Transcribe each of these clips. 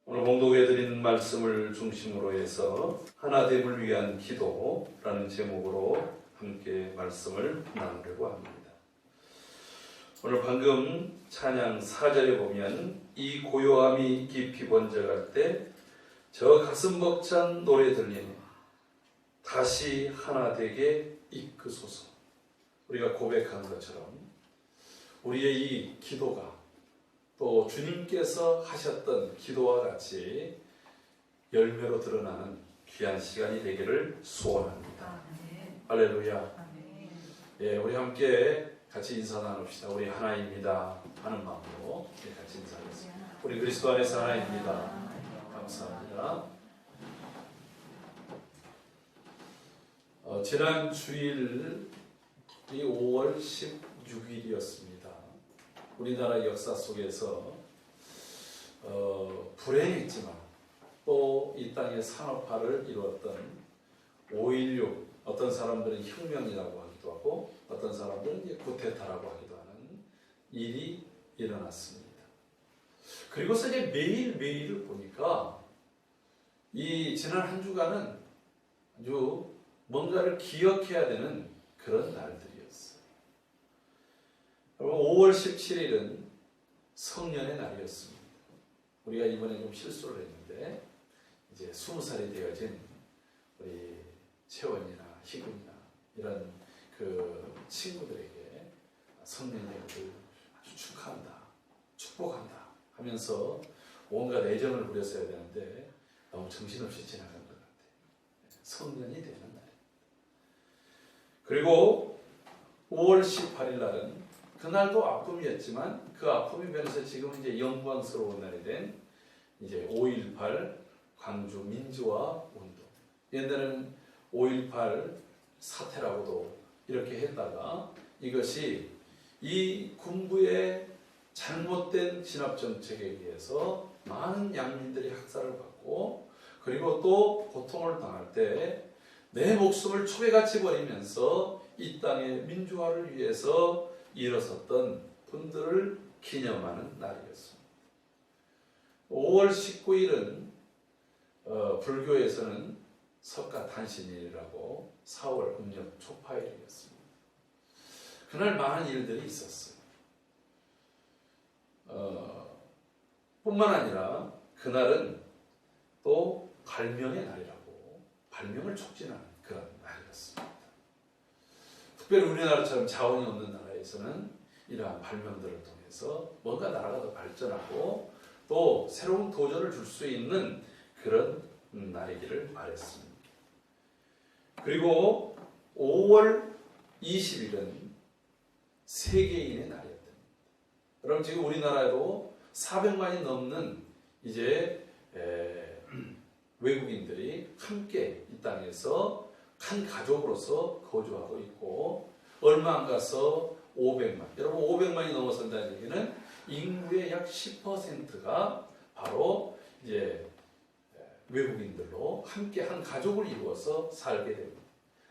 오늘 봉독해 드린 말씀을 중심으로 해서 하나됨을 위한 기도라는 제목으로 함께 말씀을 나누려고 합니다. 오늘 방금 찬양 4절에 보면 이 고요함이 깊이 번져갈 때 저 가슴 벅찬 노래 들리네 다시 하나 되게 이끄소서. 우리가 고백한 것처럼 우리의 이 기도가 또 주님께서 하셨던 기도와 같이 열매로 드러나는 귀한 시간이 되기를 소원합니다. 할렐루야. 예, 우리 함께 같이 인사 나눕시다. 우리 하나입니다 하는 마음으로 같이 인사하겠습니다. 우리 그리스도 안에서 하나입니다. 감사합니다. 지난 주일이 5월 16일이었습니다. 우리나라 역사 속에서 불행했지만 또 이 땅의 산업화를 이루었던 5.16, 어떤 사람들은 혁명이라고 하기도 하고 어떤 사람들은 쿠데타라고 하기도 하는 일이 일어났습니다. 그리고서 이제 매일매일 보니까 이 지난 한 주간은 아주 뭔가를 기억해야 되는 그런 날들이었어요. 여러분, 5월 17일은 성년의 날이었습니다. 우리가 이번에 좀 실수를 했는데 이제 20살이 되어진 우리 채원이나 희근이나 이런 그 친구들에게 성년예배를 아주 축하한다, 축복한다 하면서 온갖 애정을 부렸어야 되는데 너무 정신없이 지나간 것 같아요. 성년이 되는 날. 그리고 5월 18일 날은 그날도 아픔이었지만 그 아픔이 변해서 지금은 이제 영광스러운 날이 된 이제 5.18 광주 민주화 운동. 옛날에는 5.18 사태라고도 이렇게 했다가 이것이 이 군부의 잘못된 진압 정책에 의해서 많은 양민들이 학살을 받고 그리고 또 고통을 당할 때 내 목숨을 초배같이 버리면서 이 땅의 민주화를 위해서 일어섰던 분들을 기념하는 날이었습니다. 5월 19일은 불교에서는 석가탄신일이라고 4월 음력 초파일이었습니다. 그날 많은 일들이 있었어요. 뿐만 아니라 그날은 또 발명의 날이라고 발명을 촉진하는 그런 날이었습니다. 특별히 우리나라처럼 자원이 없는 나라에서는 이러한 발명들을 통해서 뭔가 나라가 더 발전하고 또 새로운 도전을 줄 수 있는 그런 날이기를 바랬습니다. 그리고 5월 20일은 세계인의 날이었답니다. 여러분, 지금 우리나라에도 400만이 넘는 이제 외국인들이 함께 이 땅에서 한 가족으로서 거주하고 있고 얼마 안 가서 500만. 여러분, 500만이 넘어선다는 얘기는 인구의 약 10%가 바로 이제 외국인들로 함께 한 가족을 이루어서 살게 됩니다.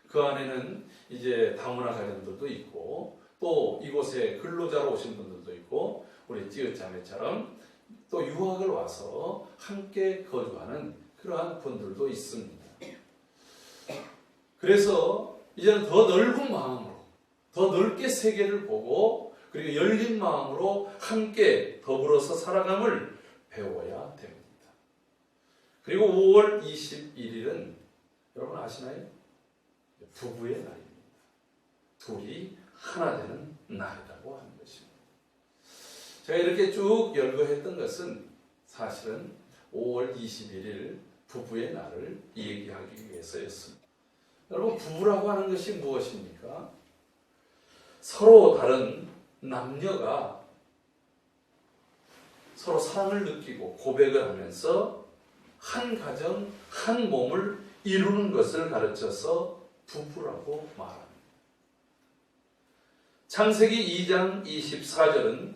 그 안에는 이제 다문화 가정들도 있고 또 이곳에 근로자로 오신 분들도 있고 우리 찌읒자매처럼 또 유학을 와서 함께 거주하는 그러한 분들도 있습니다. 그래서 이제는 더 넓은 마음으로 더 넓게 세계를 보고 그리고 열린 마음으로 함께 더불어서 살아감을 배워야 됩니다. 그리고 5월 21일은 여러분 아시나요? 부부의 날입니다. 둘이 하나 되는 날이라고 하는 것입니다. 제가 이렇게 쭉 열거했던 것은 사실은 5월 21일 부부의 날을 얘기하기 위해서였습니다. 여러분, 부부라고 하는 것이 무엇입니까? 서로 다른 남녀가 서로 사랑을 느끼고 고백을 하면서 한 가정, 한 몸을 이루는 것을 가르쳐서 부부라고 말합니다. 창세기 2장 24절은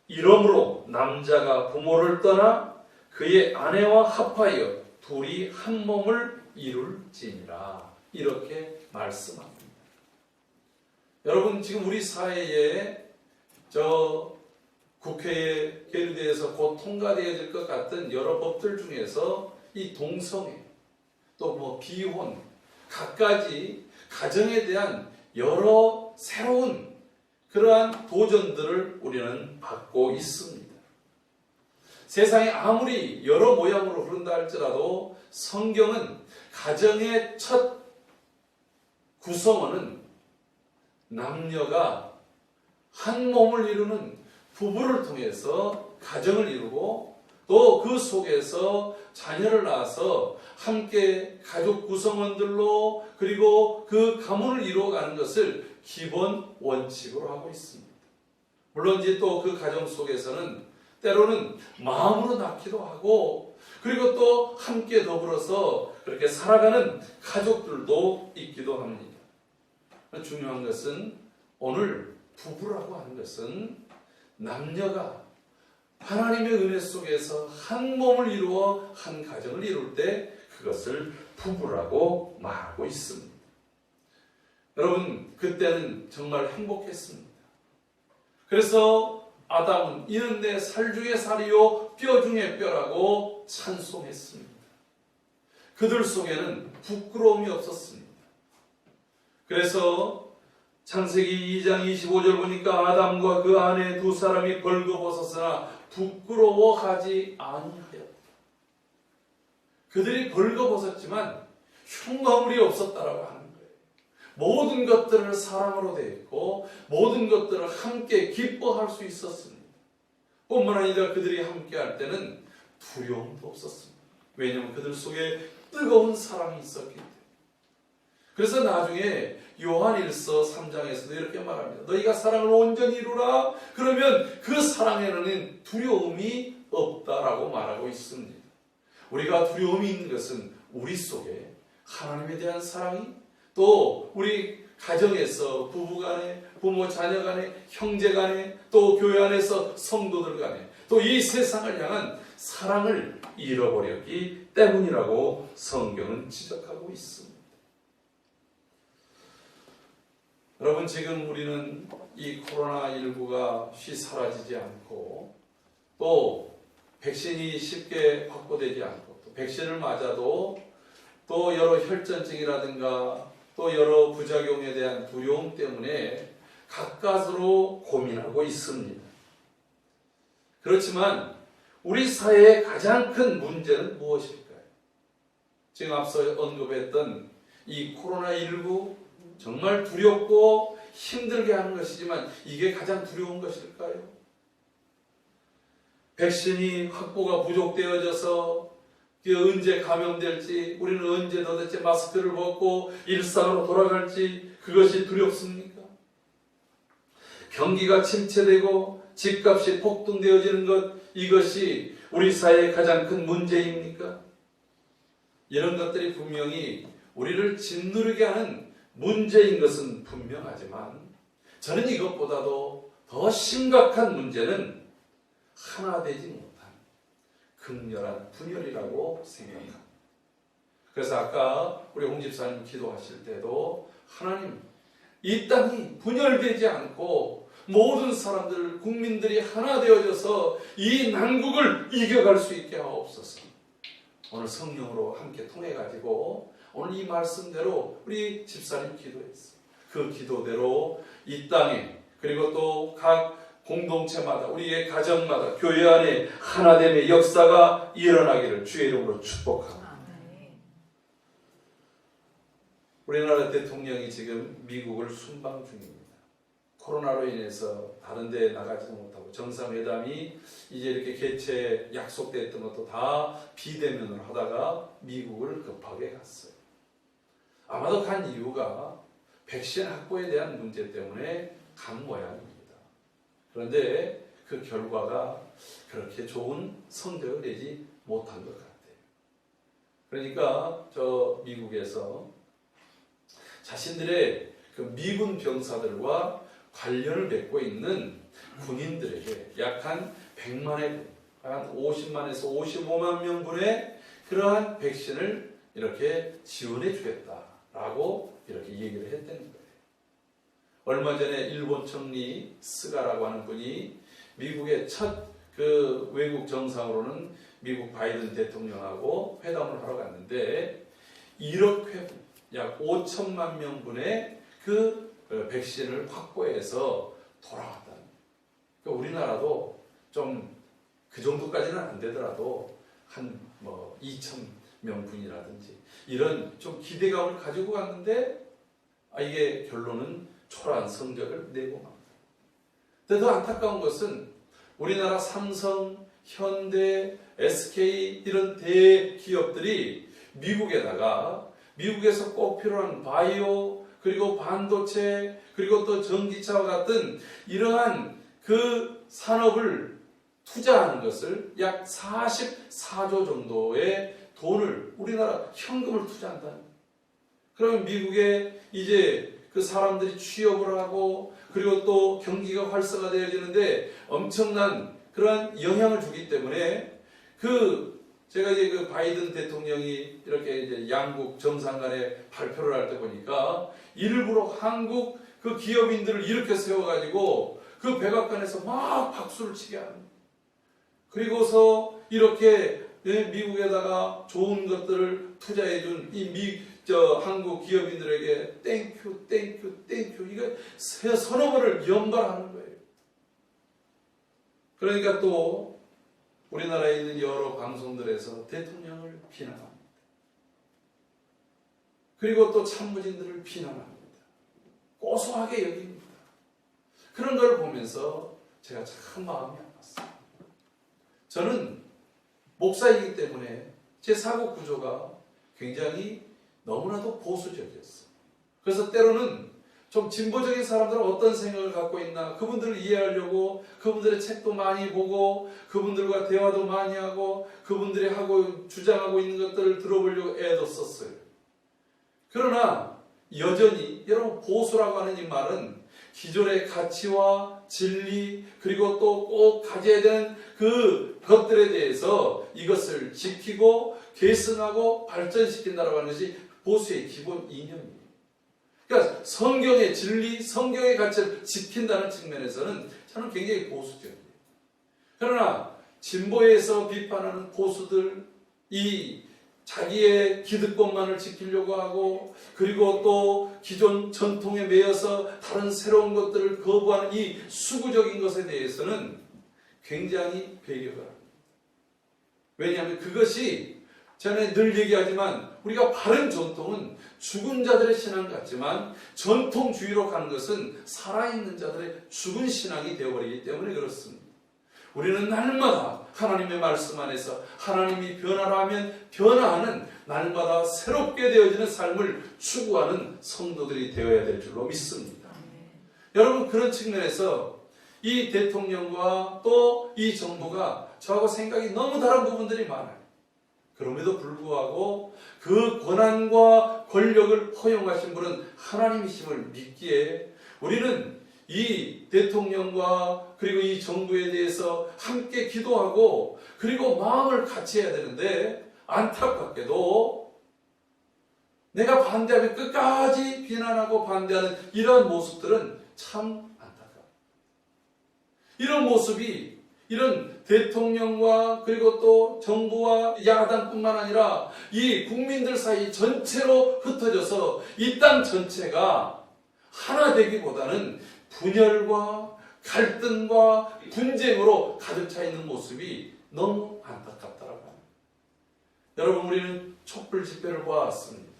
이러므로 남자가 부모를 떠나 그의 아내와 합하여 둘이 한 몸을 이룰지니라 이렇게 말씀합니다. 여러분, 지금 우리 사회에 국회에 계류돼서 곧 통과되어질 것 같은 여러 법들 중에서 이 동성애, 또 뭐 비혼, 갖가지 가정에 대한 여러 새로운 그러한 도전들을 우리는 받고 있습니다. 세상이 아무리 여러 모양으로 흐른다 할지라도 성경은 가정의 첫 구성원은 남녀가 한 몸을 이루는 부부를 통해서 가정을 이루고 또 그 속에서 자녀를 낳아서 함께 가족 구성원들로 그리고 그 가문을 이루어가는 것을 기본 원칙으로 하고 있습니다. 물론 이제 또 그 가정 속에서는 때로는 마음으로 낳기도 하고 그리고 또 함께 더불어서 그렇게 살아가는 가족들도 있기도 합니다. 중요한 것은 오늘 부부라고 하는 것은 남녀가 하나님의 은혜 속에서 한 몸을 이루어 한 가정을 이룰 때 그것을 부부라고 말하고 있습니다. 여러분, 그때는 정말 행복했습니다. 그래서 아담은 이는 내 살 중에 살이요 뼈 중에 뼈라고 찬송했습니다. 그들 속에는 부끄러움이 없었습니다. 그래서 창세기 2장 25절 보니까 아담과 그 아내 두 사람이 벌거벗었으나 부끄러워하지 아니하였다. 그들이 벌거벗었지만 흉허물이 없었다라고 하는 거예요. 모든 것들을 사랑으로 대했고 모든 것들을 함께 기뻐할 수 있었습니다. 뿐만 아니라 그들이 함께 할 때는 두려움도 없었습니다. 왜냐하면 그들 속에 뜨거운 사랑이 있었기 때문에. 그래서 나중에 요한일서 3장에서도 이렇게 말합니다. 너희가 사랑을 온전히 이루라. 그러면 그 사랑에는 두려움이 없다라고 말하고 있습니다. 우리가 두려움이 있는 것은 우리 속에 하나님에 대한 사랑이 또 우리 가정에서 부부간에 부모 자녀간에 형제간에 또 교회 안에서 성도들 간에 또 이 세상을 향한 사랑을 잃어버렸기 때문이라고 성경은 지적하고 있습니다. 여러분, 지금 우리는 이 코로나19가 쉬 사라지지 않고 또 백신이 쉽게 확보되지 않고 또 백신을 맞아도 또 여러 혈전증이라든가 또 여러 부작용에 대한 두려움 때문에 가까스로 고민하고 있습니다. 그렇지만 우리 사회의 가장 큰 문제는 무엇일까요? 지금 앞서 언급했던 이 코로나19 정말 두렵고 힘들게 하는 것이지만 이게 가장 두려운 것일까요? 백신이 확보가 부족되어져서 언제 감염될지 우리는 언제 도대체 마스크를 벗고 일상으로 돌아갈지 그것이 두렵습니까? 경기가 침체되고 집값이 폭등되어지는 것 이것이 우리 사회의 가장 큰 문제입니까? 이런 것들이 분명히 우리를 짓누르게 하는 문제인 것은 분명하지만 저는 이것보다도 더 심각한 문제는 하나 되지 못한 극렬한 분열이라고 생각합니다. 그래서 아까 우리 홍 집사님 기도하실 때도 하나님 이 땅이 분열되지 않고 모든 사람들 국민들이 하나 되어져서 이 난국을 이겨갈 수 있게 하옵소서. 오늘 성령으로 함께 통해 가지고 오늘 이 말씀대로 우리 집사님 기도했어요. 그 기도대로 이 땅에 그리고 또 각 공동체마다 우리의 가정마다 교회 안에 하나됨의 역사가 일어나기를 주의 이름으로 축복합니다. 우리나라 대통령이 지금 미국을 순방 중입니다. 코로나로 인해서 다른 데 나가지도 못하고 정상회담이 이제 이렇게 개최 약속됐던 것도 다 비대면으로 하다가 미국을 급하게 갔어요. 아마도 간 이유가 백신 확보에 대한 문제 때문에 간 모양입니다. 그런데 그 결과가 그렇게 좋은 성적을 내지 못한 것 같아요. 그러니까 저 미국에서 자신들의 그 미군 병사들과 관련을 맺고 있는 군인들에게 약 한 100만의 한 50만에서 55만 명분의 그러한 백신을 이렇게 지원해 주겠다라고 이렇게 얘기를 했다는 거예요. 얼마 전에 일본 총리 스가라고 하는 분이 미국의 첫 그 외국 정상으로는 미국 바이든 대통령하고 회담을 하러 갔는데 1억 회분, 약 5천만 명분의 그 백신을 확보해서 돌아왔다는 거예요. 그러니까 우리나라도 좀 그 정도까지는 안 되더라도 한 뭐 2천 명분이라든지 이런 좀 기대감을 가지고 갔는데 이게 결론은 초라한 성적을 내고 맙니다. 근데 더 안타까운 것은 우리나라 삼성, 현대, SK 이런 대기업들이 미국에서 꼭 필요한 바이오 그리고 반도체 그리고 또 전기차와 같은 이러한 그 산업을 투자하는 것을 약 44조 정도의 돈을 우리나라 현금을 투자한다는 거예요. 그러면 미국에 이제 그 사람들이 취업을 하고 그리고 또 경기가 활성화되어지는데 엄청난 그러한 영향을 주기 때문에 제가 이제 그 바이든 대통령이 이렇게 이제 양국 정상 간에 발표를 할 때 보니까 일부러 한국 그 기업인들을 이렇게 세워가지고 그 백악관에서 막 박수를 치게 하는 거예요. 그리고서 이렇게 미국에다가 좋은 것들을 투자해준 한국 기업인들에게 땡큐 이거 서너 번을 연발하는 거예요. 그러니까 또 우리나라에 있는 여러 방송들에서 대통령을 비난합니다. 그리고 또 참모진들을 비난합니다. 고소하게 여깁니다. 그런 걸 보면서 제가 참 마음이 아팠어요. 저는 목사이기 때문에 제 사고 구조가 굉장히 너무나도 보수적이었어요. 그래서 때로는 좀 진보적인 사람들은 어떤 생각을 갖고 있나 그분들을 이해하려고 그분들의 책도 많이 보고 그분들과 대화도 많이 하고 그분들이 주장하고 있는 것들을 들어보려고 애도 썼어요. 그러나 여전히 여러분 보수라고 하는 이 말은 기존의 가치와 진리 그리고 또 꼭 가져야 되는 그 것들에 대해서 이것을 지키고 계승하고 발전시킨다고 하는 것이 보수의 기본 이념이에요. 그러니까 성경의 진리, 성경의 가치를 지킨다는 측면에서는 저는 굉장히 보수적이에요. 그러나 진보에서 비판하는 보수들, 이 자기의 기득권만을 지키려고 하고 그리고 또 기존 전통에 매여서 다른 새로운 것들을 거부하는 이 수구적인 것에 대해서는 굉장히 배격을 합니다. 왜냐하면 그것이 전에 늘 얘기하지만 우리가 바른 전통은 죽은 자들의 신앙 같지만 전통주의로 가는 것은 살아있는 자들의 죽은 신앙이 되어버리기 때문에 그렇습니다. 우리는 날마다 하나님의 말씀 안에서 하나님이 변화라 하면 변화하는 날마다 새롭게 되어지는 삶을 추구하는 성도들이 되어야 될 줄로 믿습니다. 여러분 그런 측면에서 이 대통령과 또 이 정부가 저하고 생각이 너무 다른 부분들이 많아요. 그럼에도 불구하고 그 권한과 권력을 허용하신 분은 하나님이심을 믿기에 우리는 이 대통령과 그리고 이 정부에 대해서 함께 기도하고 그리고 마음을 같이 해야 되는데 안타깝게도 내가 반대하면 끝까지 비난하고 반대하는 이러한 모습들은 참 안타까워요. 이런 모습이 이런 대통령과 그리고 또 정부와 야당뿐만 아니라 이 국민들 사이 전체로 흩어져서 이 땅 전체가 하나 되기보다는 분열과 갈등과 분쟁으로 가득 차 있는 모습이 너무 안타깝다라고 합니다. 여러분 우리는 촛불 집회를 보았습니다.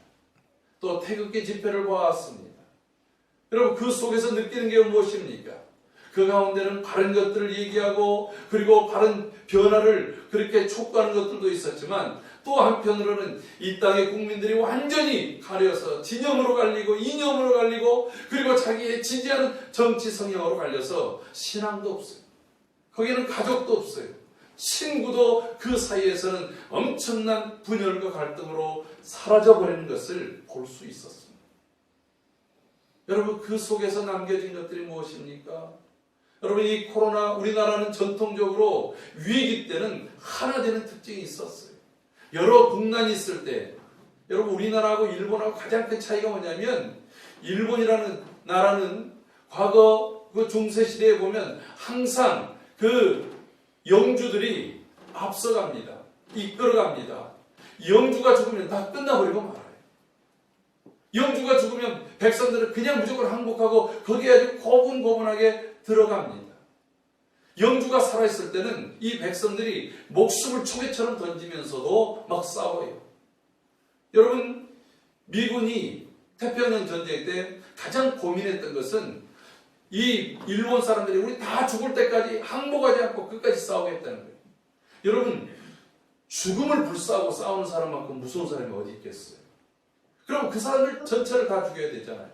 또 태극기 집회를 보았습니다. 여러분 그 속에서 느끼는 게 무엇입니까? 그 가운데는 바른 것들을 얘기하고 그리고 바른 변화를 그렇게 촉구하는 것들도 있었지만 또 한편으로는 이 땅의 국민들이 완전히 가려서 진영으로 갈리고 이념으로 갈리고 그리고 자기의 지지하는 정치 성향으로 갈려서 신앙도 없어요. 거기는 가족도 없어요. 친구도 그 사이에서는 엄청난 분열과 갈등으로 사라져버리는 것을 볼 수 있었습니다. 여러분 그 속에서 남겨진 것들이 무엇입니까? 여러분 이 코로나 우리나라는 전통적으로 위기 때는 하나 되는 특징이 있었어요. 여러 국난이 있을 때 여러분 우리나라하고 일본하고 가장 큰 차이가 뭐냐면 일본이라는 나라는 과거 그 중세시대에 보면 항상 그 영주들이 앞서갑니다. 이끌어갑니다. 영주가 죽으면 다 끝나버리고 말아요. 영주가 죽으면 백성들은 그냥 무조건 항복하고 거기에 아주 고분고분하게 들어갑니다. 영주가 살아있을 때는 이 백성들이 목숨을 초계처럼 던지면서도 막 싸워요. 여러분, 미군이 태평양 전쟁 때 가장 고민했던 것은 이 일본 사람들이 우리 다 죽을 때까지 항복하지 않고 끝까지 싸우겠다는 거예요. 여러분, 죽음을 불사하고 싸우는 사람만큼 무서운 사람이 어디 있겠어요? 그럼 그 사람들 전체를 다 죽여야 되잖아요.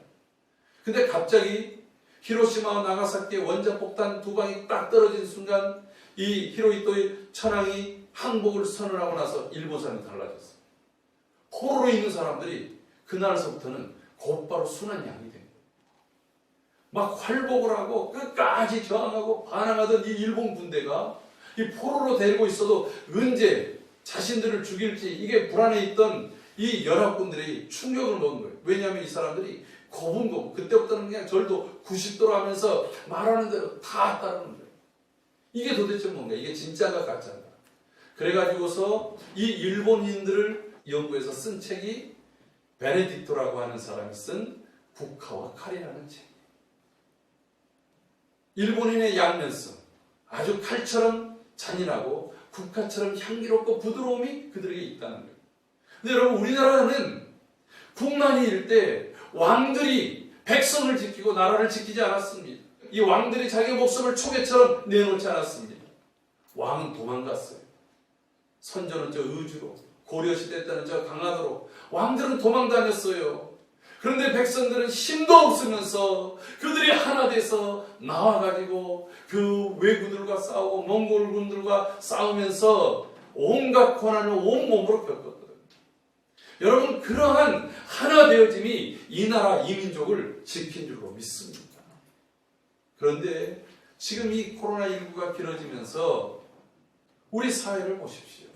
근데 갑자기 히로시마와 나가사키의 원자폭탄 2방이 딱 떨어진 순간 이 히로히토의 천황이 항복을 선언하고 나서 일본 사람이 달라졌어요. 포로로 있는 사람들이 그날서부터는 곧바로 순한 양이 된 거예요. 막 활복을 하고 끝까지 저항하고 반항하던 이 일본 군대가 이 포로로 데리고 있어도 언제 자신들을 죽일지 이게 불안해 있던 이 연합군들이 충격을 먹은 거예요. 왜냐하면 이 사람들이 고분고분 그때부터는 그냥 절도 90도로 하면서 말하는 대로 다 따르는 거예요. 이게 도대체 뭔가? 이게 진짜인가 가짜인가? 그래가지고서 이 일본인들을 연구해서 쓴 책이 베네딕토라고 하는 사람이 쓴 국화와 칼이라는 책이에요. 일본인의 양면성, 아주 칼처럼 잔인하고 국화처럼 향기롭고 부드러움이 그들에게 있다는 거예요. 근데 여러분, 우리나라는 국난이 일 때 왕들이 백성을 지키고 나라를 지키지 않았습니다. 이 왕들이 자기 목숨을 초계처럼 내놓지 않았습니다. 왕은 도망갔어요. 선조는 저 의주로, 고려시대 때는 저 강화도로 왕들은 도망다녔어요. 그런데 백성들은 힘도 없으면서 그들이 하나 돼서 나와가지고 그 왜군들과 싸우고 몽골군들과 싸우면서 온갖 고난을 온몸으로 겪었거든요. 여러분, 그러한 하나 되어짐이 이 나라 이 민족을 지킨 줄로 믿습니다. 그런데 지금 이 코로나19가 길어지면서 우리 사회를 보십시오.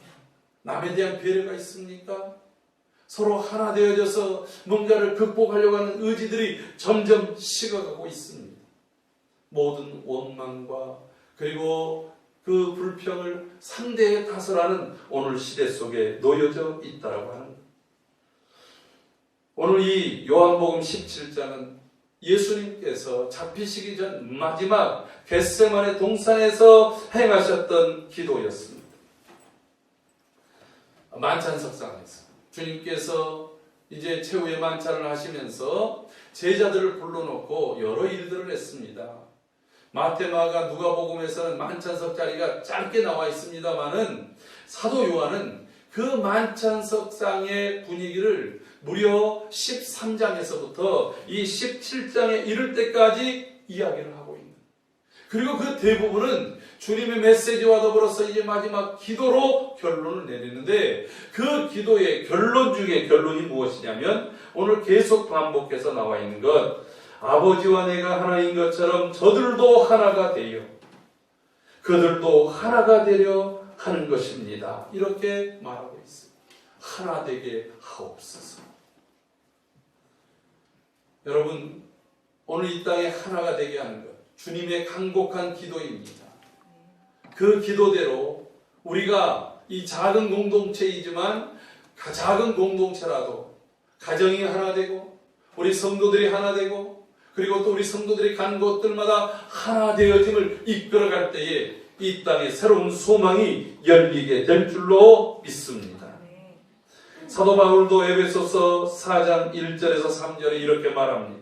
남에 대한 배려가 있습니까? 서로 하나 되어져서 뭔가를 극복하려고 하는 의지들이 점점 식어가고 있습니다. 모든 원망과 그리고 그 불평을 상대에 다스라는 오늘 시대 속에 놓여져 있다라고 하는 거예요. 오늘 이 요한복음 17장은 예수님께서 잡히시기 전 마지막 겟세마네 동산에서 행하셨던 기도였습니다. 만찬석상에서 주님께서 이제 최후의 만찬을 하시면서 제자들을 불러놓고 여러 일들을 했습니다. 마태, 마가, 누가복음에서는 만찬석 자리가 짧게 나와 있습니다만은 사도 요한은 그 만찬석상의 분위기를 무려 13장에서부터 이 17장에 이를 때까지 이야기를 하고 있는. 그리고 그 대부분은 주님의 메시지와 더불어서 이제 마지막 기도로 결론을 내리는데 그 기도의 결론 중에 결론이 무엇이냐면 오늘 계속 반복해서 나와 있는 것, 아버지와 내가 하나인 것처럼 저들도 하나가 되어 그들도 하나가 되려 하는 것입니다. 이렇게 말하고 있습니다. 하나 되게 하옵소서. 여러분, 오늘 이 땅에 하나가 되게 하는 것, 주님의 간곡한 기도입니다. 그 기도대로 우리가 이 작은 공동체이지만 작은 공동체라도 가정이 하나 되고 우리 성도들이 하나 되고 그리고 또 우리 성도들이 간 곳들마다 하나 되어짐을 이끌어갈 때에 이 땅에 새로운 소망이 열리게 될 줄로 믿습니다. 사도 바울도 에베소서 4장 1절에서 3절에 이렇게 말합니다.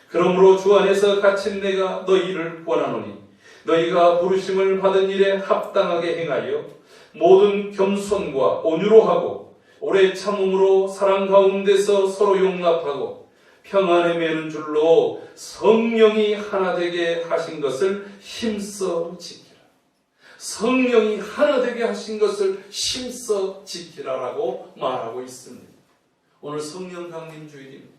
그러므로 주 안에서 갇힌 내가 너희를 권하노니 너희가 부르심을 받은 일에 합당하게 행하여 모든 겸손과 온유로 하고 오래 참음으로 사랑 가운데서 서로 용납하고 평안에 매는 줄로 성령이 하나 되게 하신 것을 힘써 지키라. 성령이 하나 되게 하신 것을 힘써 지키라라고 말하고 있습니다. 오늘 성령 강림 주일입니다.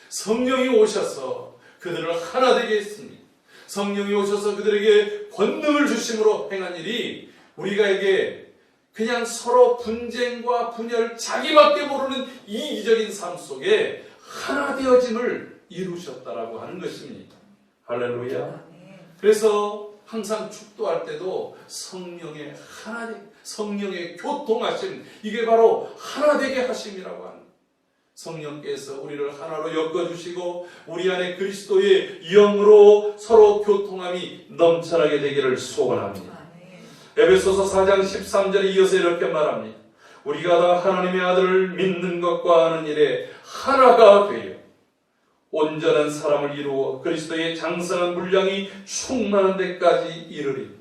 성령이 오셔서 그들을 하나 되게 했습니다. 성령이 오셔서 그들에게 권능을 주심으로 행한 일이 우리가에게 그냥 서로 분쟁과 분열, 자기밖에 모르는 이기적인 삶 속에 하나 되어짐을 이루셨다라고 하는 것입니다. 할렐루야. 그래서 항상 축도할 때도 성령의 하나님, 성령의 교통하심, 이게 바로 하나 되게 하심이라고 합니다. 성령께서 우리를 하나로 엮어주시고 우리 안에 그리스도의 영으로 서로 교통함이 넘쳐나게 되기를 소원합니다. 에베소서 4장 13절에 이어서 이렇게 말합니다. 우리가 다 하나님의 아들을 믿는 것과 하는 일에 하나가 되어 온전한 사람을 이루어 그리스도의 장성한 분량이 충만한 데까지 이르리.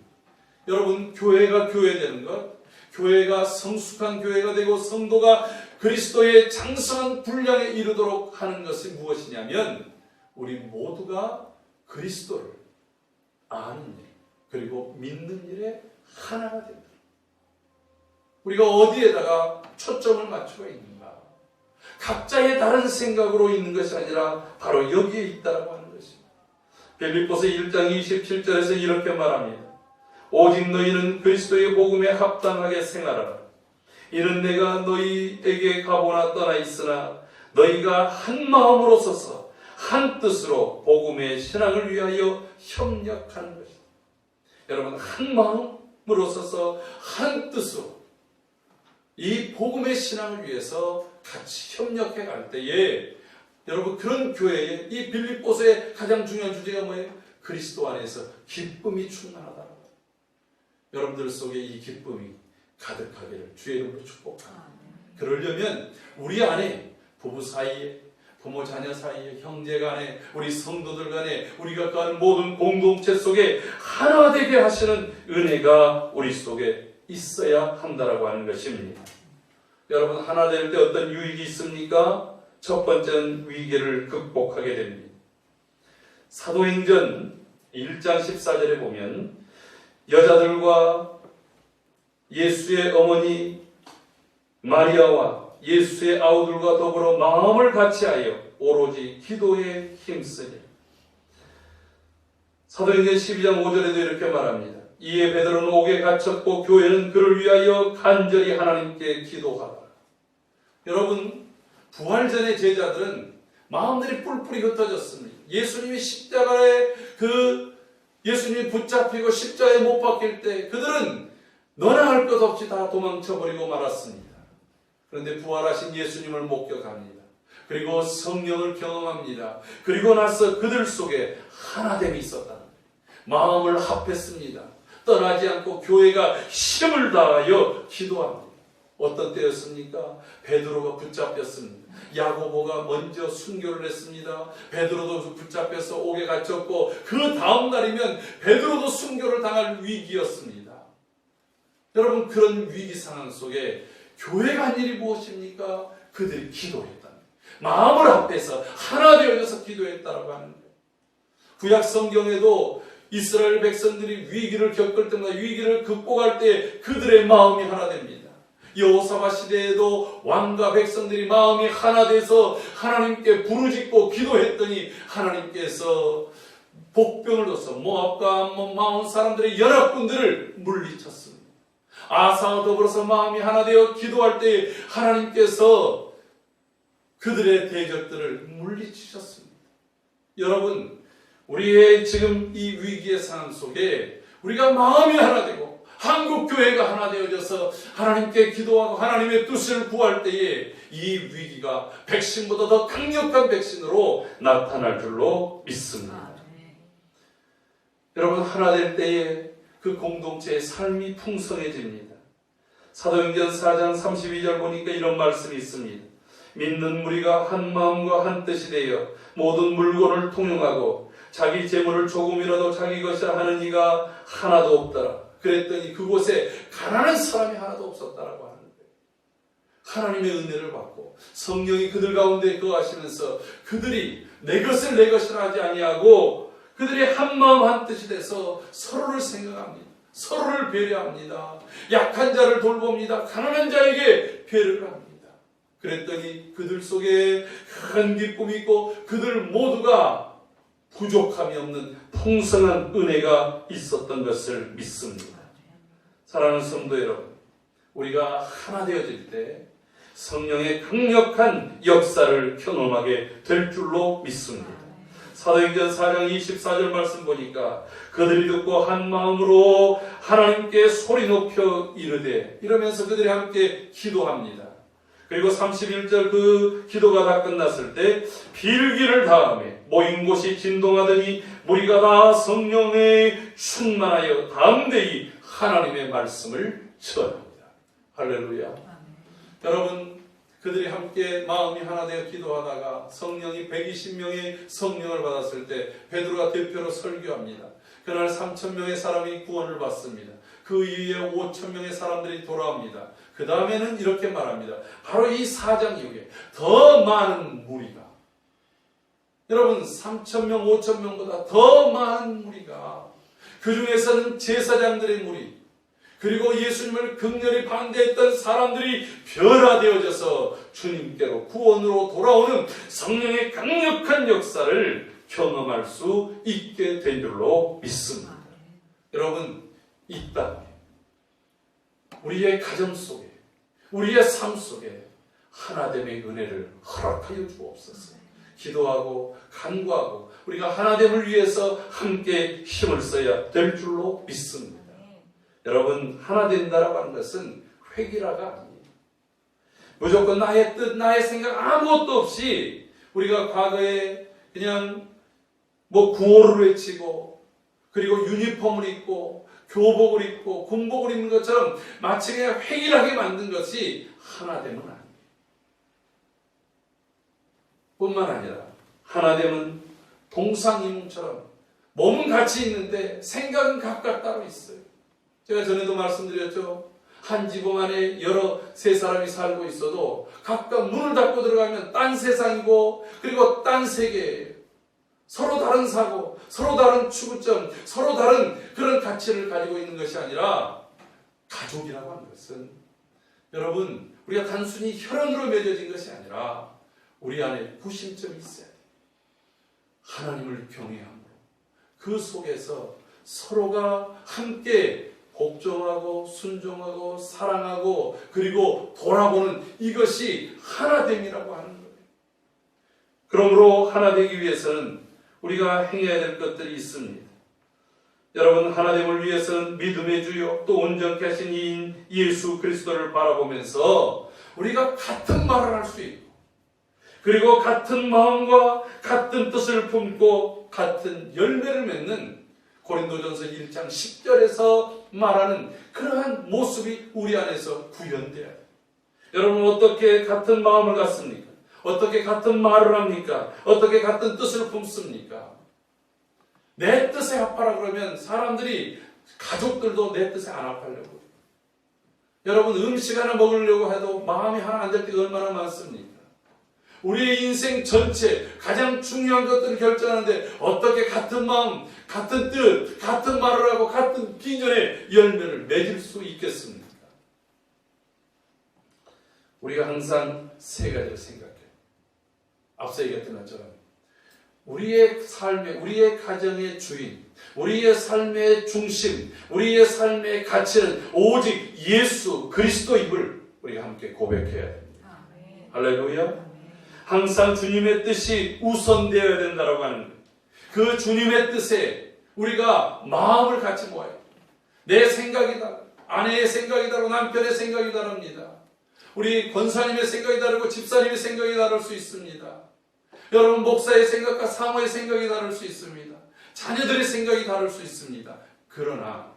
여러분, 교회가 교회되는 것, 교회가 성숙한 교회가 되고 성도가 그리스도의 장성한 분량에 이르도록 하는 것이 무엇이냐면 우리 모두가 그리스도를 아는 일, 그리고 믿는 일에 하나가 된다. 우리가 어디에다가 초점을 맞추고 있는가? 각자의 다른 생각으로 있는 것이 아니라 바로 여기에 있다고 하는 것입니다. 빌립보서 1장 27절에서 이렇게 말합니다. 오직 너희는 그리스도의 복음에 합당하게 생활하라. 이는 내가 너희에게 가보나 떠나 있으나 너희가 한 마음으로 서서 한 뜻으로 복음의 신앙을 위하여 협력하는 것이다. 여러분, 한 마음으로 서서 한 뜻으로 이 복음의 신앙을 위해서 같이 협력해 갈 때에 여러분, 그런 교회에 이 빌립보서의 가장 중요한 주제가 뭐예요? 그리스도 안에서 기쁨이 충만하다. 여러분들 속에 이 기쁨이 가득하기를 주의 이름으로 축복합니다. 그러려면 우리 안에 부부 사이에, 부모 자녀 사이에, 형제 간에, 우리 성도들 간에, 우리가 가는 모든 공동체 속에 하나 되게 하시는 은혜가 우리 속에 있어야 한다라고 하는 것입니다. 여러분, 하나 될 때 어떤 유익이 있습니까? 첫 번째는 위기를 극복하게 됩니다. 사도행전 1장 14절에 보면 여자들과 예수의 어머니 마리아와 예수의 아우들과 더불어 마음을 같이하여 오로지 기도에 힘쓰니. 사도행전 12장 5절에도 이렇게 말합니다. 이에 베드로는 옥에 갇혔고 교회는 그를 위하여 간절히 하나님께 기도하라. 여러분, 부활전의 제자들은 마음들이 뿔뿔이 흩어졌습니다. 예수님이 십자가에 예수님이 붙잡히고 십자가에 못 박힐 때 그들은 너나 할 것 없이 다 도망쳐버리고 말았습니다. 그런데 부활하신 예수님을 목격합니다. 그리고 성령을 경험합니다. 그리고 나서 그들 속에 하나됨이 있었다는 거예요. 마음을 합했습니다. 떠나지 않고 교회가 힘을 다하여 기도합니다. 어떤 때였습니까? 베드로가 붙잡혔습니다. 야고보가 먼저 순교를 했습니다. 베드로도 붙잡혀서 옥에 갇혔고 그 다음 날이면 베드로도 순교를 당할 위기였습니다. 여러분, 그런 위기 상황 속에 교회가 한 일이 무엇입니까? 그들이 기도했다. 마음을 합해서 하나 되어져서 기도했다라고 하는 거예요. 구약 성경에도 이스라엘 백성들이 위기를 겪을 때마다 위기를 극복할 때 그들의 마음이 하나 됩니다. 여호사밧 시대에도 왕과 백성들이 마음이 하나 돼서 하나님께 부르짖고 기도했더니 하나님께서 복병을 둬서 모압과 암몬 마온 사람들의 연합군들을 물리쳤습니다. 아사와 더불어서 마음이 하나 되어 기도할 때 하나님께서 그들의 대적들을 물리치셨습니다. 여러분, 우리의 지금 이 위기의 상황 속에 우리가 마음이 하나 되고 한국교회가 하나 되어져서 하나님께 기도하고 하나님의 뜻을 구할 때에 이 위기가 백신보다 더 강력한 백신으로 나타날 줄로 믿습니다. 여러분, 하나 될 때에 그 공동체의 삶이 풍성해집니다. 사도행전 4장 32절 보니까 이런 말씀이 있습니다. 믿는 무리가 한 마음과 한 뜻이 되어 모든 물건을 통용하고 자기 재물을 조금이라도 자기 것이라 하는 이가 하나도 없더라. 그랬더니 그곳에 가난한 사람이 하나도 없었다라고 하는 거예요. 하나님의 은혜를 받고 성령이 그들 가운데 거하시면서 그들이 내 것을 내 것이라 하지 아니하고 그들이 한 마음 한 뜻이 돼서 서로를 생각합니다. 서로를 배려합니다. 약한 자를 돌봅니다. 가난한 자에게 배려를 합니다. 그랬더니 그들 속에 큰 기쁨이 있고 그들 모두가 부족함이 없는 풍성한 은혜가 있었던 것을 믿습니다. 사랑하는 성도 여러분, 우리가 하나 되어질 때 성령의 강력한 역사를 경험하게 될 줄로 믿습니다. 사도행전 4장 24절 말씀 보니까 그들이 듣고 한 마음으로 하나님께 소리 높여 이르되, 이러면서 그들이 함께 기도합니다. 그리고 31절 그 기도가 다 끝났을 때 빌기를 다음에 모인 곳이 진동하더니 무리가 다 성령에 충만하여 담대히 하나님의 말씀을 전합니다. 할렐루야. 여러분, 그들이 함께 마음이 하나 되어 기도하다가 성령이 120명의 성령을 받았을 때 베드로가 대표로 설교합니다. 그날 3,000명의 사람이 구원을 받습니다. 그 이후에 5,000명의 사람들이 돌아옵니다. 그 다음에는 이렇게 말합니다. 바로 이 4장 이후에 더 많은 무리가, 여러분 3,000명, 5,000명보다 더 많은 무리가, 그 중에서는 제사장들의 무리, 그리고 예수님을 극렬히 반대했던 사람들이 변화되어져서 주님께로 구원으로 돌아오는 성령의 강력한 역사를 경험할 수 있게 된 줄로 믿습니다. 여러분, 이 땅에, 우리의 가정 속에, 우리의 삶 속에 하나됨의 은혜를 허락하여 주옵소서. 기도하고 간구하고 우리가 하나됨을 위해서 함께 힘을 써야 될 줄로 믿습니다. 여러분, 하나 된다라고 하는 것은 획일화가 아니에요. 무조건 나의 뜻, 나의 생각 아무것도 없이 우리가 과거에 그냥 구호를 외치고 그리고 유니폼을 입고 교복을 입고 군복을 입는 것처럼 마치 그냥 획일하게 만든 것이 하나됨은 아니에요. 뿐만 아니라 하나됨은 동상이몽처럼 몸은 같이 있는데 생각은 각각 따로 있어요. 제가 전에도 말씀드렸죠. 한 지붕 안에 여러 세 사람이 살고 있어도 각각 문을 닫고 들어가면 딴 세상이고 그리고 딴 세계예요. 서로 다른 사고, 서로 다른 추구점, 서로 다른 그런 가치를 가지고 있는 것이 아니라 가족이라고 하는 것은, 여러분, 우리가 단순히 혈연으로 맺어진 것이 아니라 우리 안에 구심점이 있어야 돼요. 하나님을 경외함으로 그 속에서 서로가 함께 복종하고 순종하고 사랑하고 그리고 돌아보는 이것이 하나됨이라고 하는 거예요. 그러므로 하나 되기 위해서는 우리가 행해야 될 것들이 있습니다. 여러분, 하나됨을 위해서는 믿음의 주요 또 온전케 하신 이인 예수 그리스도를 바라보면서 우리가 같은 말을 할 수 있고 그리고 같은 마음과 같은 뜻을 품고 같은 열매를 맺는 고린도전서 1장 10절에서 말하는 그러한 모습이 우리 안에서 구현돼야 돼요. 여러분, 어떻게 같은 마음을 갖습니까? 어떻게 같은 말을 합니까? 어떻게 같은 뜻을 품습니까? 내 뜻에 합하라 그러면 사람들이, 가족들도 내 뜻에 안 합하려고. 여러분, 음식 하나 먹으려고 해도 마음이 하나 안 될 때가 얼마나 많습니까? 우리의 인생 전체 가장 중요한 것들을 결정하는데 어떻게 같은 마음, 같은 뜻, 같은 말을 하고 같은 비전의 열매를 맺을 수 있겠습니까? 우리가 항상 세 가지를 생각해요. 앞서 얘기했던 것처럼 우리의 삶의, 우리의 가정의 주인, 우리의 삶의 중심, 우리의 삶의 가치는 오직 예수 그리스도임을 우리가 함께 고백해야 됩니다. 할렐루야. 항상 주님의 뜻이 우선되어야 된다고 하는 거예요. 그 주님의 뜻에 우리가 마음을 같이 모아요. 내 생각이 다르고 아내의 생각이 다르고 남편의 생각이 다릅니다. 우리 권사님의 생각이 다르고 집사님의 생각이 다를 수 있습니다. 여러분, 목사의 생각과 사모의 생각이 다를 수 있습니다. 자녀들의 생각이 다를 수 있습니다. 그러나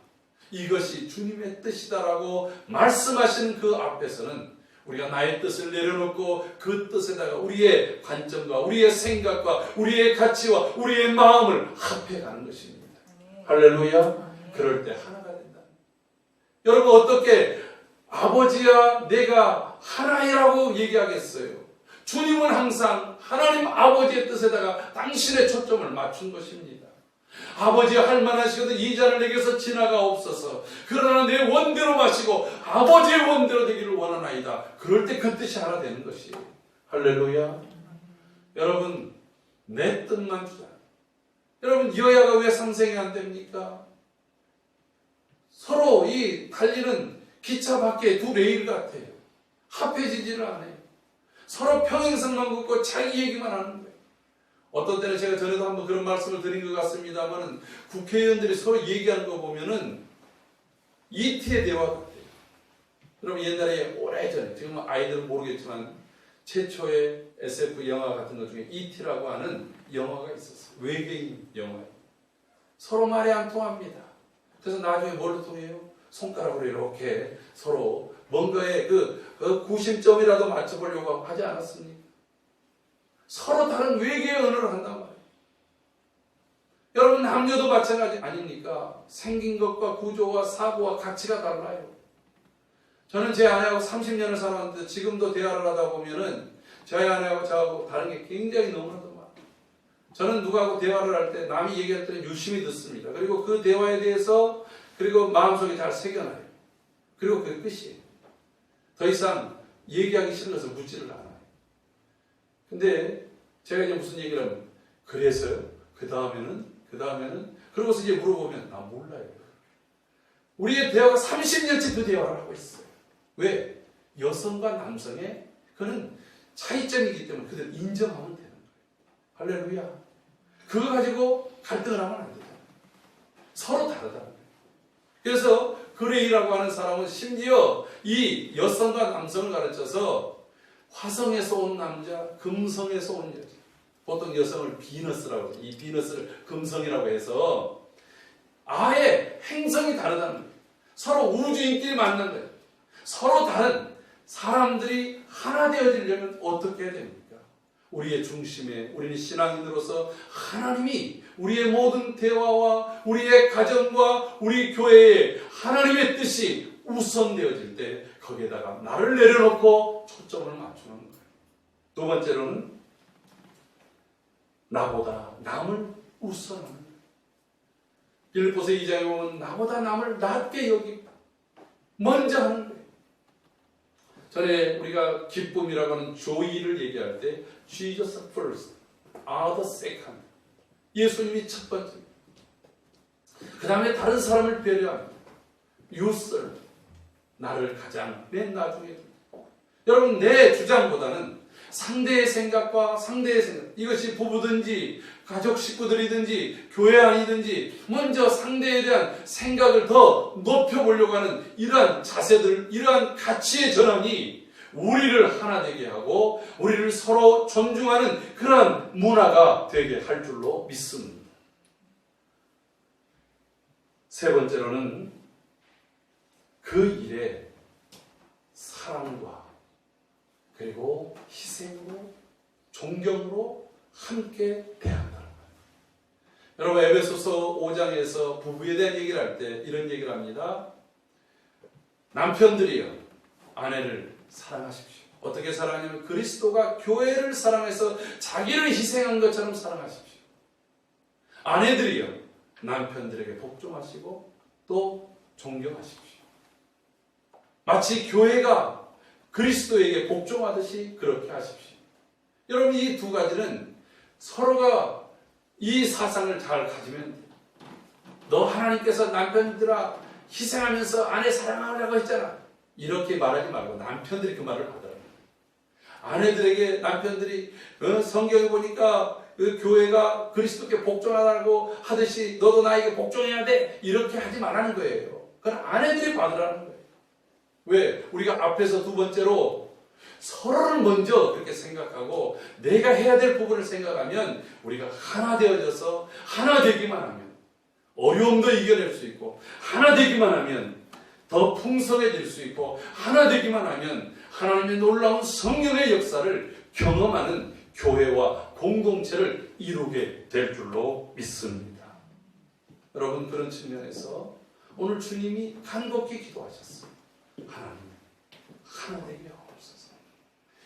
이것이 주님의 뜻이다라고 말씀하신 그 앞에서는 우리가 나의 뜻을 내려놓고 그 뜻에다가 우리의 관점과 우리의 생각과 우리의 가치와 우리의 마음을 합해가는 것입니다. 할렐루야. 그럴 때 하나가 된다. 여러분, 어떻게 아버지와 내가 하나이라고 얘기하겠어요? 주님은 항상 하나님 아버지의 뜻에다가 당신의 초점을 맞춘 것입니다. 아버지 할 만하시거든 이 잔을 내게서 지나가옵소서. 그러나 내 원대로 마시고 아버지의 원대로 되기를 원하나이다. 그럴 때 그 뜻이 하나 되는 것이에요. 할렐루야. 여러분, 내 뜻만 주자. 여러분, 여야가 왜 상생이 안 됩니까? 서로 이 달리는 기차 밖에 두 레일 같아요. 합해지지를 않아요. 서로 평행선만 긋고 자기 얘기만 하는 거예요. 어떤 때는 제가 전에도 한번 그런 말씀을 드린 것 같습니다만 국회의원들이 서로 얘기하는 거 보면은 이티의 대화 같아요. 여러분 옛날에 오래전에 지금 아이들은 모르겠지만 최초의 SF 영화 같은 것 중에 이티라고 하는 영화가 있었어요. 외계인 영화예요. 서로 말이 안 통합니다. 그래서 나중에 뭘로 통해요? 손가락으로 이렇게 서로 뭔가의 그 구심점이라도 맞춰보려고 하지 않았습니까? 서로 다른 외계의 언어를 한단 말이에요. 여러분 남녀도 마찬가지 아닙니까? 생긴 것과 구조와 사고와 가치가 달라요. 저는 제 아내하고 30년을 살았는데 지금도 대화를 하다 보면은 제 아내하고 저하고 다른 게 굉장히 너무나도 많아요. 저는 누구하고 대화를 할 때 남이 얘기할 때는 유심히 듣습니다. 그리고 그 대화에 대해서 그리고 마음속에 잘 새겨놔요. 그리고 그게 끝이에요. 더 이상 얘기하기 싫은 것을 묻지를 않아요. 근데 제가 이제 무슨 얘기를 하면 그래서요? 그 다음에는 그러고서 이제 물어보면 나 몰라요. 우리의 대화가 30년째 그 대화를 하고 있어요. 왜? 여성과 남성의 그는 차이점이기 때문에 그들 인정하면 되는 거예요. 할렐루야. 그거 가지고 갈등을 하면 안 되잖아요. 서로 다르다는 거예요. 그래서 그레이라고 하는 사람은 심지어 이 여성과 남성을 가르쳐서 화성에서 온 남자, 금성에서 온 여자. 보통 여성을 비너스라고 해서 이 비너스를 금성이라고 해서 아예 행성이 다르다는 거예요. 서로 우주인끼리 만난 거예요. 서로 다른 사람들이 하나 되어지려면 어떻게 해야 됩니까? 우리의 중심에 우리는 신앙인으로서 하나님이 우리의 모든 대화와 우리의 가정과 우리 교회에 하나님의 뜻이 우선되어질 때 거기에다가 나를 내려놓고 초점을 맞추는 거예요. 두 번째로는 나보다 남을 우선하는 거예요. 빌립보서 2장에 보면 나보다 남을 낮게 여기고 먼저 하는 거예요. 전에 우리가 기쁨이라고 하는 joy를 얘기할 때 Jesus first, other second. 예수님이 첫 번째. 그 다음에 다른 사람을 배려합니다. You serve. 나를 가장 맨 나중에. 여러분 내 주장보다는 상대의 생각과 상대의 생각, 이것이 부부든지 가족 식구들이든지 교회 아니든지 먼저 상대에 대한 생각을 더 높여보려고 하는 이러한 자세들, 이러한 가치의 전환이 우리를 하나 되게 하고 우리를 서로 존중하는 그러한 문화가 되게 할 줄로 믿습니다. 세 번째로는 그 일에 사랑과 그리고 희생으로 존경으로 함께 대한다는 거예요. 여러분 에베소서 5장에서 부부에 대한 얘기를 할 때 이런 얘기를 합니다. 남편들이여 아내를 사랑하십시오. 어떻게 사랑하냐면 그리스도가 교회를 사랑해서 자기를 희생한 것처럼 사랑하십시오. 아내들이여 남편들에게 복종하시고 또 존경하십시오. 마치 교회가 그리스도에게 복종하듯이 그렇게 하십시오. 여러분 이 두 가지는 서로가 이 사상을 잘 가지면 돼요. 너 하나님께서 남편들아 희생하면서 아내 사랑하라고 했잖아. 이렇게 말하지 말고 남편들이 그 말을 받아라. 아내들에게 남편들이 성경에 보니까 그 교회가 그리스도께 복종하라고 하듯이 너도 나에게 복종해야 돼. 이렇게 하지 말라는 거예요. 그건 아내들이 받으라는 거예요. 왜? 우리가 앞에서 두 번째로 서로를 먼저 그렇게 생각하고 내가 해야 될 부분을 생각하면 우리가 하나 되어져서 하나 되기만 하면 어려움도 이겨낼 수 있고 하나 되기만 하면 더 풍성해질 수 있고 하나 되기만 하면 하나님의 놀라운 성령의 역사를 경험하는 교회와 공동체를 이루게 될 줄로 믿습니다. 여러분 그런 측면에서 오늘 주님이 간곡히 기도하셨어요. 하나님 하나 되게 하옵소서.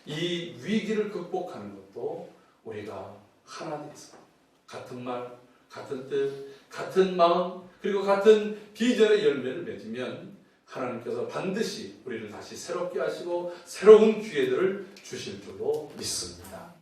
이 위기를 극복하는 것도 우리가 하나 돼서 같은 말, 같은 뜻, 같은 마음 그리고 같은 비전의 열매를 맺으면 하나님께서 반드시 우리를 다시 새롭게 하시고 새로운 기회들을 주실 줄로 믿습니다.